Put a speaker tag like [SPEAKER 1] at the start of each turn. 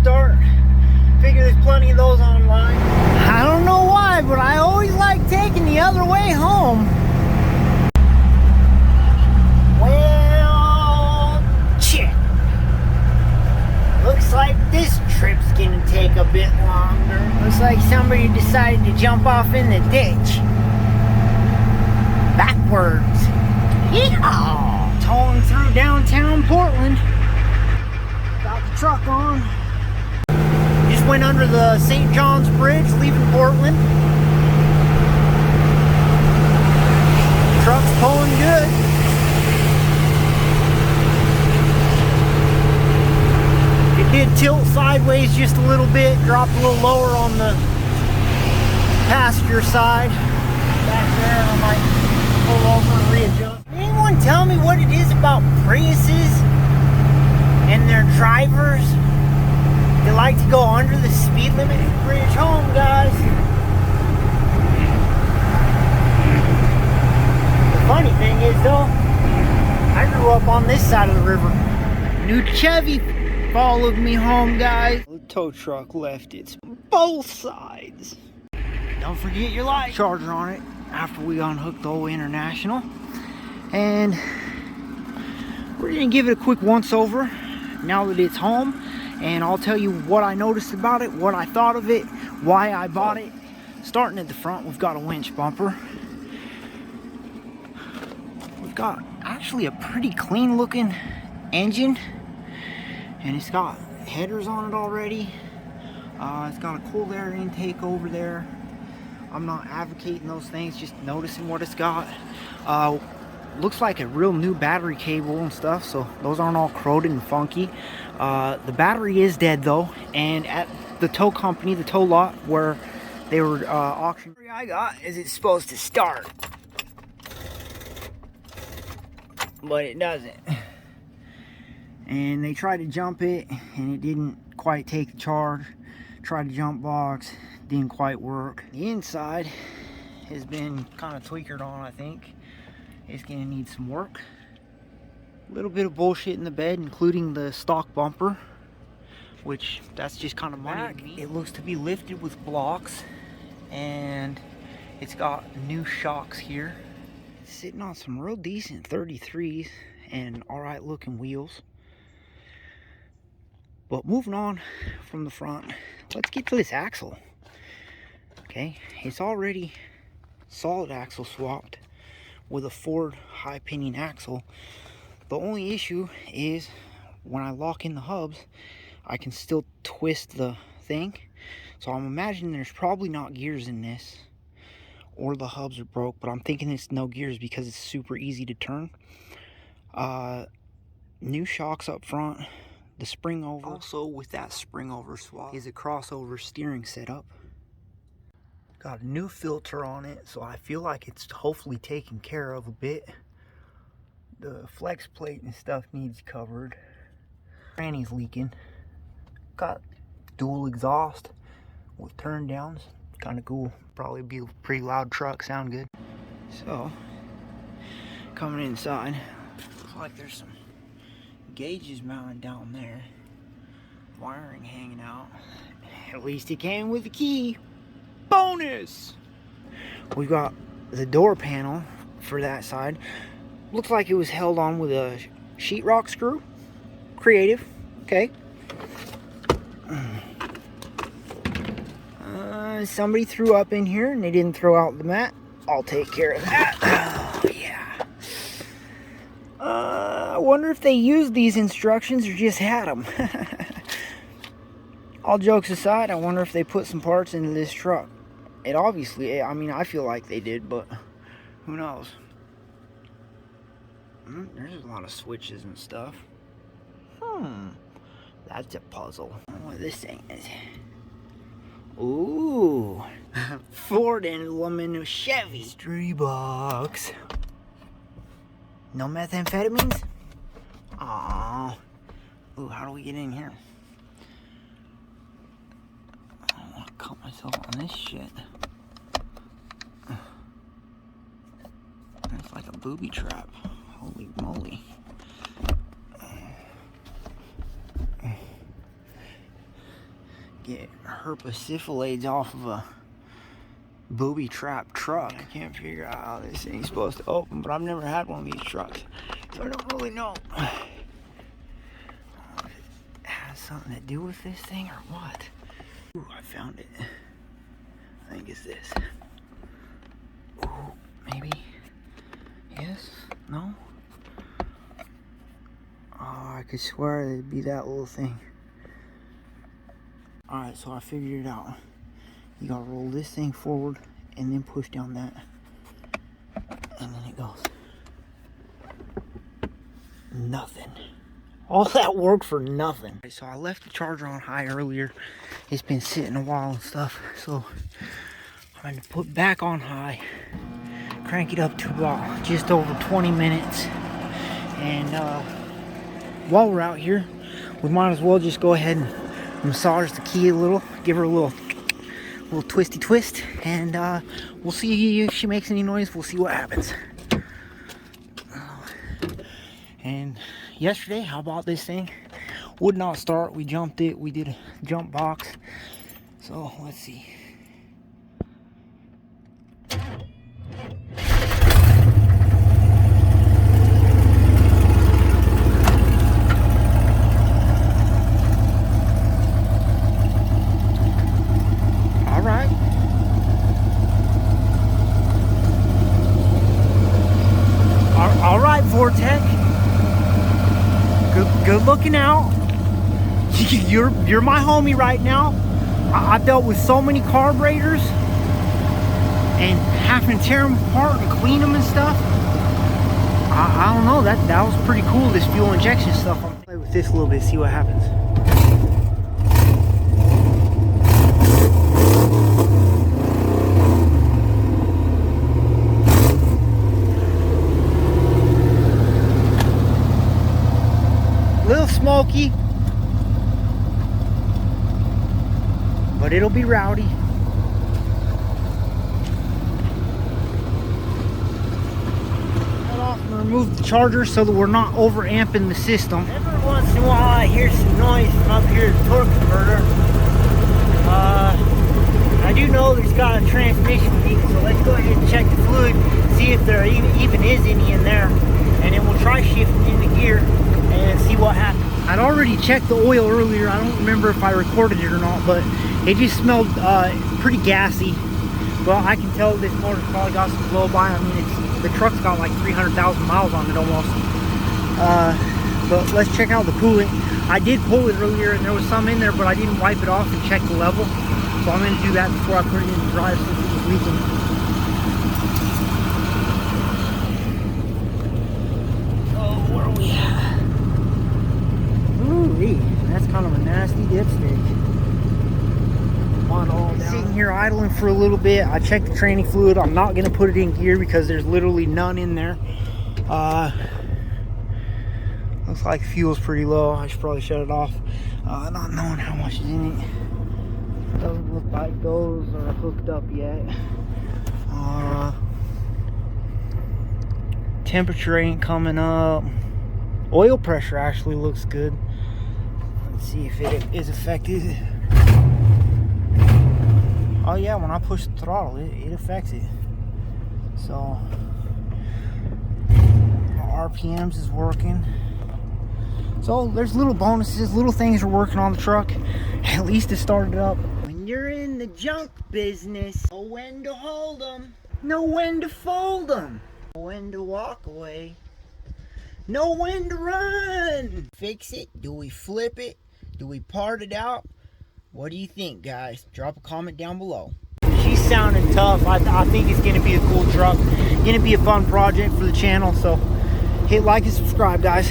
[SPEAKER 1] start. Figure there's plenty of those online. I don't know why, but I always like taking the other way home. Well, shit. Looks like this trip's gonna take a bit longer. Looks like somebody decided to jump off in the ditch. Backwards. Yeehaw! Towing through downtown Portland. Got the truck on. Just went under the St. John's Bridge, leaving Portland. Truck's pulling good. It did tilt sideways just a little bit, dropped a little lower on the passenger side. Back there, I might pull over and readjust. Anyone tell me what it is about Priuses and their drivers? They like to go under the speed limit. Bridge home, guys. The funny thing is, though, I grew up on this side of the river. New Chevy followed me home, guys. The tow truck left its both sides. Don't forget your light charger on it after we unhooked the old International. And we're gonna give it a quick once over now that it's home. And I'll tell you what I noticed about it, what I thought of it, why I bought it. Starting at the front, we've got a winch bumper. We've got actually a pretty clean looking engine. And it's got headers on it already. It's got a cold air intake over there. I'm not advocating those things, just noticing what it's got. Looks like a real new battery cable and stuff, so those aren't all corroded and funky. The battery is dead though, and at the tow company, the tow lot where they were auctioning, I got is it's supposed to start, but it doesn't. And they tried to jump it, and it didn't quite take the charge. Tried to jump box, didn't quite work. The inside has been kind of tweakered on, I think. It's gonna need some work. A little bit of bullshit in the bed, including the stock bumper, which that's just kind of money to me. It looks to be lifted with blocks, and it's got new shocks here. It's sitting on some real decent 33s and alright looking wheels. But moving on from the front, let's get to this axle. Okay, it's already solid axle swapped with a Ford high pinion axle. The only issue is when I lock in the hubs, I can still twist the thing. So I'm imagining there's probably not gears in this, or the hubs are broke, but I'm thinking it's no gears because it's super easy to turn. New shocks up front. The spring over, also with that spring over swap, is a crossover steering setup. Got a new filter on it, so I feel like it's hopefully taken care of a bit. The flex plate and stuff needs covered. Granny's leaking. Got dual exhaust with turn downs. Kind of cool. Probably be a pretty loud truck, sound good. So, coming inside, looks like there's some gauges mounted down there, wiring hanging out. At least it came with the key. Bonus! We've got the door panel for that side. Looks like it was held on with a sheetrock screw. Creative. Okay. Somebody threw up in here and they didn't throw out the mat. I'll take care of that. Oh, yeah. I wonder if they used these instructions or just had them. All jokes aside, I wonder if they put some parts into this truck. It obviously, I mean, I feel like they did, but who knows? There's a lot of switches and stuff. That's a puzzle. I don't know what this thing is. Ooh. Ford Emblem of Chevy. Mystery box. No methamphetamines? Aww. Ooh, how do we get in here? I don't want to cut myself on this shit. It's like a booby trap. Holy moly. get herpetosyphilades off of a booby trap truck. I can't figure out how this thing's supposed to open, but I've never had one of these trucks, so I don't really know if it has something to do with this thing or what. Ooh, I found it. I think it's this. Ooh, maybe. Yes? No? Oh, I could swear it'd be that little thing. Alright, so I figured it out. You gotta roll this thing forward and then push down that. And then it goes. Nothing. All that work for nothing. So I left the charger on high earlier. It's been sitting a while and stuff. So I'm gonna put back on high. Crank it up to about just over 20 minutes. And while we're out here, we might as well just go ahead and massage the key a little. Give her a little twisty twist. And we'll see if she makes any noise. We'll see what happens. And yesterday, how about this thing? Would not start. We jumped it. We did a jump box. So let's see. All right. All right, Vortec. Good looking out. You're my homie right now. I've dealt with so many carburetors and having to tear them apart and clean them and stuff. I don't know, that was pretty cool, this fuel injection stuff. I'm gonna play with this a little bit, see what happens. Little smoky, but it'll be rowdy. Cut off and remove the charger so that we're not over amping the system. Every once in a while I hear some noise from up here at the torque converter. I do know there's got a transmission leak, so let's go ahead and check the fluid, see if there even is any in there, and then we'll try shifting into gear and see what happens. I'd already checked the oil earlier. I don't remember if I recorded it or not, but it just smelled pretty gassy. But I can tell this motor's probably got some blow by. I mean, the truck's got like 300,000 miles on it almost. But let's check out the coolant. I did pull it earlier and there was some in there, but I didn't wipe it off and check the level. So I'm going to do that before I put it in the drive since it was leaking. That's kind of a nasty dipstick. Come on, all down. Sitting here idling for a little bit. I checked the training fluid. I'm not going to put it in gear because there's literally none in there. Looks like fuel's pretty low. I should probably shut it off. Not knowing how much is in it. Doesn't look like those are hooked up yet. Temperature ain't coming up. Oil pressure actually looks good. Let's see if it is affected. Oh yeah, when I push the throttle, it affects it. So RPMs is working. So there's little bonuses, little things are working on the truck. At least it started up. When you're in the junk business, know when to hold them, know when to fold them, know when to walk away, know when to run. Fix it? Do we flip it? Do we part it out? What do you think, guys? Drop a comment down below. She's sounding tough. I think it's going to be a cool truck. Going to be a fun project for the channel. So hit like and subscribe, guys.